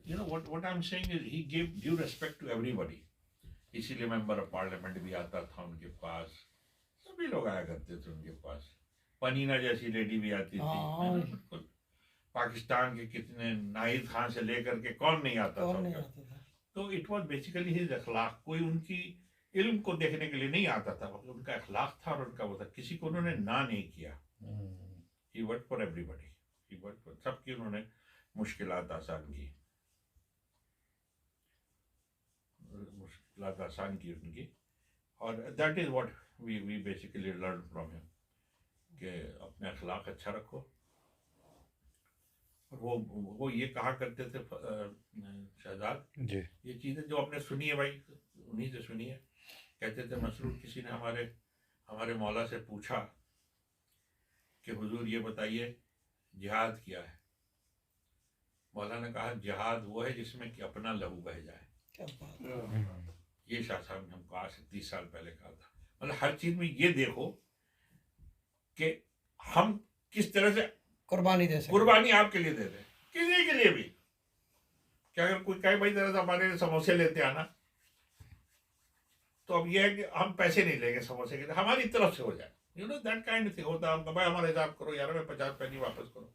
what I'm saying is he gave due respect to everybody. اسی لیے member of parliament بھی آتا تھا ان کے پاس, سبھی لوگ آیا کرتے تھے ان کے پاس. پنینا جیسی لیڈی بھی آتی تھی. بالکل پاکستان کے کتنے, ناہید خان سے لے کر کے کون نہیں آتا تھا. تو اٹ واز بیسیکلی ہز اخلاق. کوئی ان کی علم کو دیکھنے کے لیے نہیں آتا تھا, ان کا اخلاق تھا اور ان کا وہ تھا. کسی کو انہوں نے نہ نہیں کیا. He work for everybody, he work for سب کی. انہوں نے مشکلات آسان کی, مشکلات آسان کی ان کی. اور that is what we basically learn from ہم, کہ اپنے اخلاق اچھا رکھو. اور وہ یہ کہا کرتے تھے شہزاد, یہ چیزیں جو آپ نے سنی ہے بھائی انہیں سے سنی ہے. کہتے تھے مسرور کسی نے ہمارے مولا سے پوچھا کہ حضور یہ بتائیے جہاد کیا ہے. مولا نے کہا جہاد وہ ہے جس میں کہ اپنا لہو بہہ جائے. یہ شاہ صاحب نے ہم کو آج سے 30 سال پہلے کہا تھا. مطلب ہر چیز میں یہ دیکھو کہ ہم کس طرح سے قربانی آپ کے لیے دے دیں, کسی کے لیے بھی. کہ اگر کوئی کہے بھائی ذرا ہمارے سموسے لیتے آنا, تو اب یہ ہے کہ ہم پیسے نہیں لیں گے سموسے کے لیے, ہماری طرف سے ہو جائے. دیٹ کائنڈ تھنگ ہوتا ہے. بھائی ہمارا حساب کرو یار, ہمیں 50 پیسے واپس کرو.